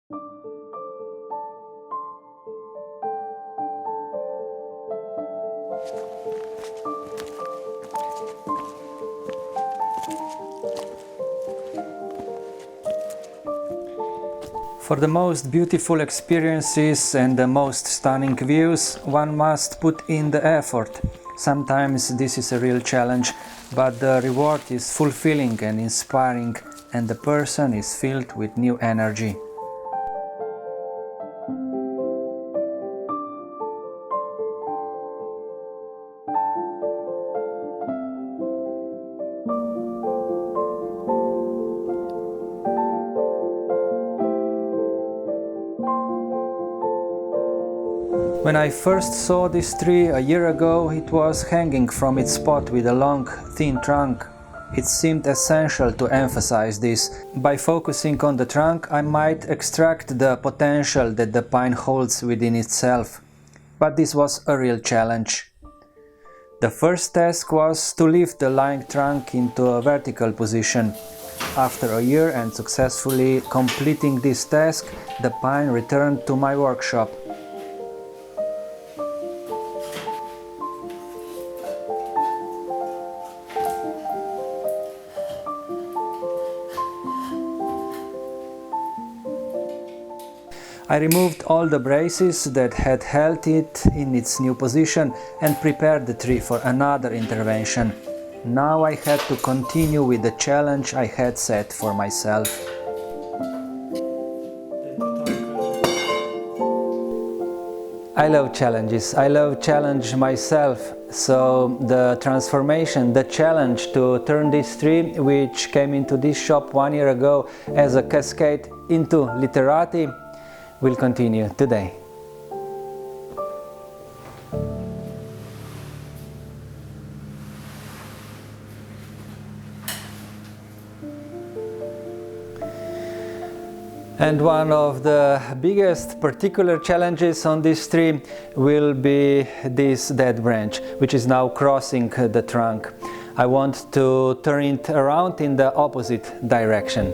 For the most beautiful experiences and the most stunning views, one must put in the effort. Sometimes this is a real challenge, but the reward is fulfilling and inspiring, and the person is filled with new energy. When I first saw this tree a year ago, it was hanging from its pot with a long, thin trunk. It seemed essential to emphasize this. By focusing on the trunk, I might extract the potential that the pine holds within itself. But this was a real challenge. The first task was to lift the lying trunk into a vertical position. After a year and successfully completing this task, the pine returned to my workshop. I removed all the braces that had held it in its new position and prepared the tree for another intervention. Now I had to continue with the challenge I had set for myself. I love challenges. I love challenge myself. So the transformation, the challenge to turn this tree, which came into this shop 1 year ago as a Cascade, into Literati, will continue today. And one of the biggest particular challenges on this tree will be this dead branch, which is now crossing the trunk. I want to turn it around in the opposite direction.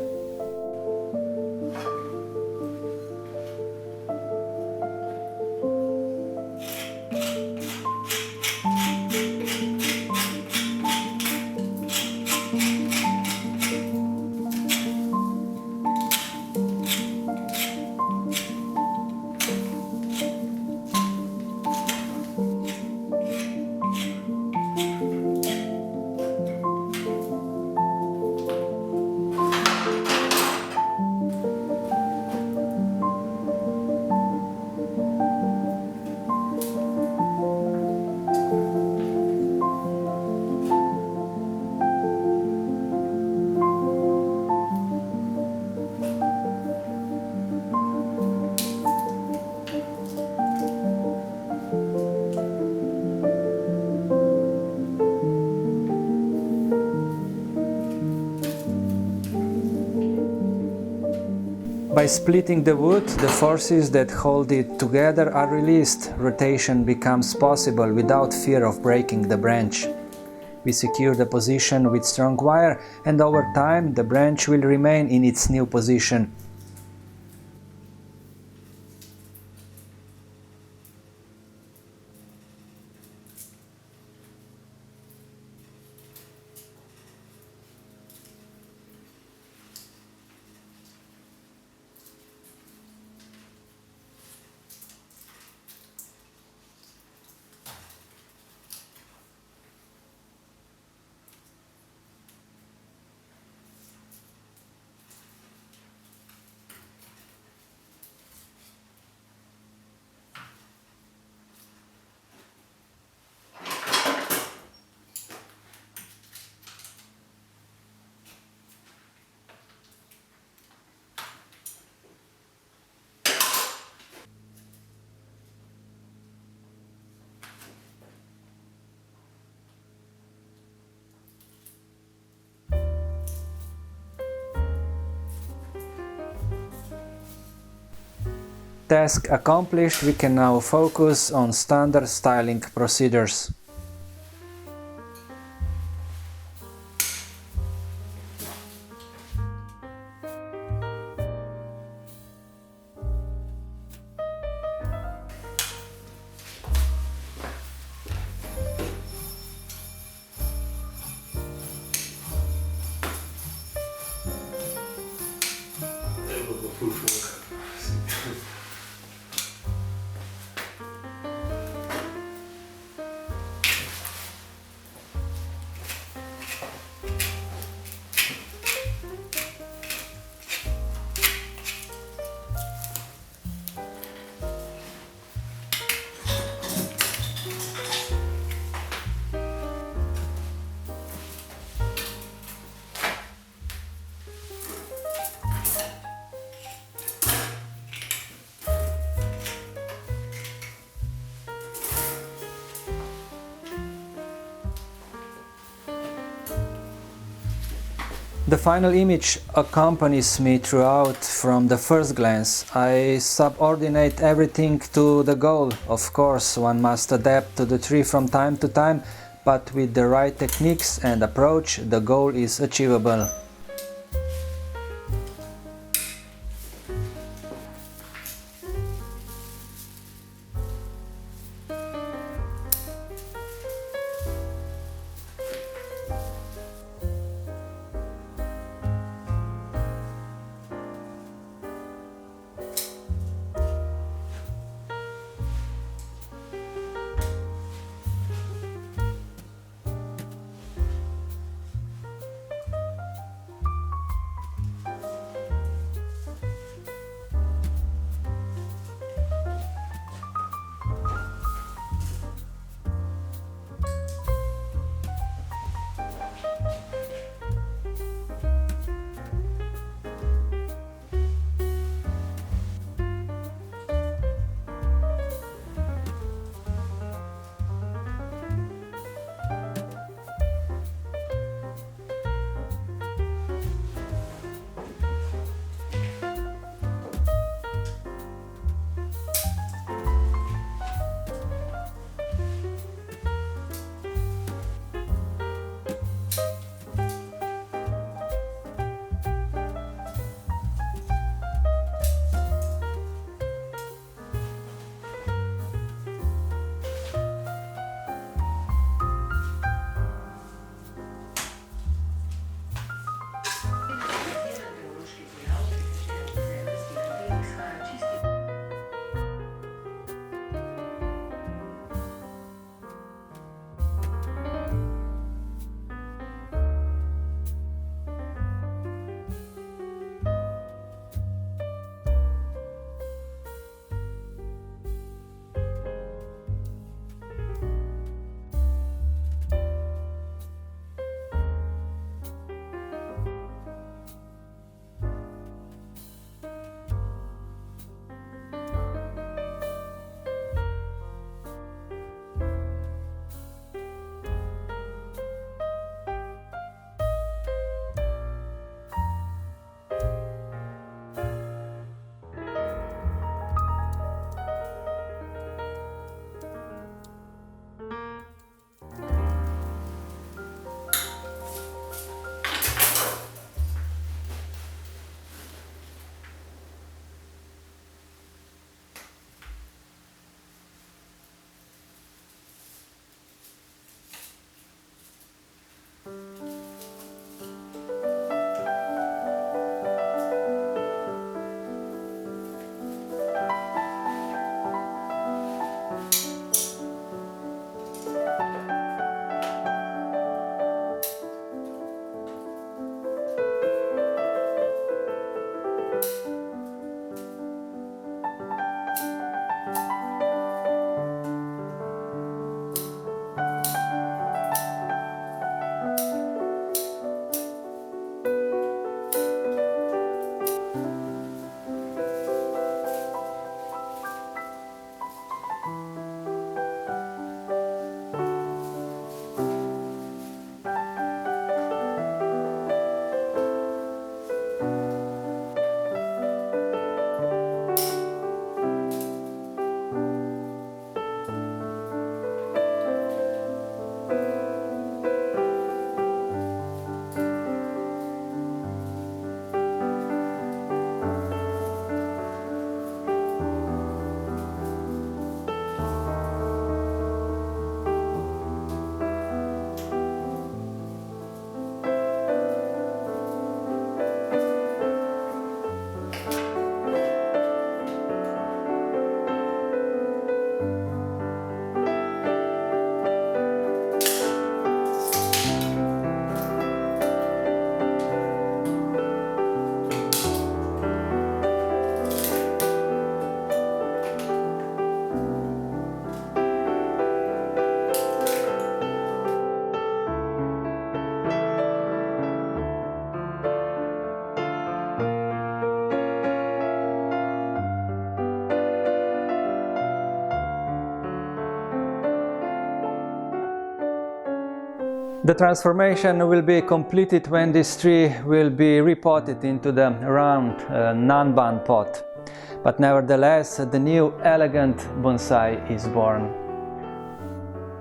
By splitting the wood, the forces that hold it together are released. Rotation becomes possible without fear of breaking the branch. We secure the position with strong wire, and over time the branch will remain in its new position. Task accomplished, we can now focus on standard styling procedures. full fork. The final image accompanies me throughout from the first glance. I subordinate everything to the goal. Of course, one must adapt to the tree from time to time, but with the right techniques and approach, the goal is achievable. The transformation will be completed when this tree will be repotted into the round Nanban pot. But nevertheless, the new elegant bonsai is born.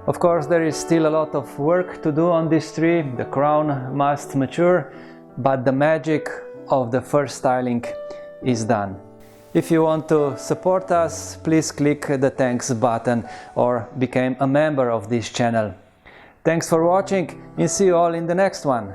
Of course, there is still a lot of work to do on this tree. The crown must mature, but the magic of the first styling is done. If you want to support us, please click the thanks button or become a member of this channel. Thanks for watching and see you all in the next one.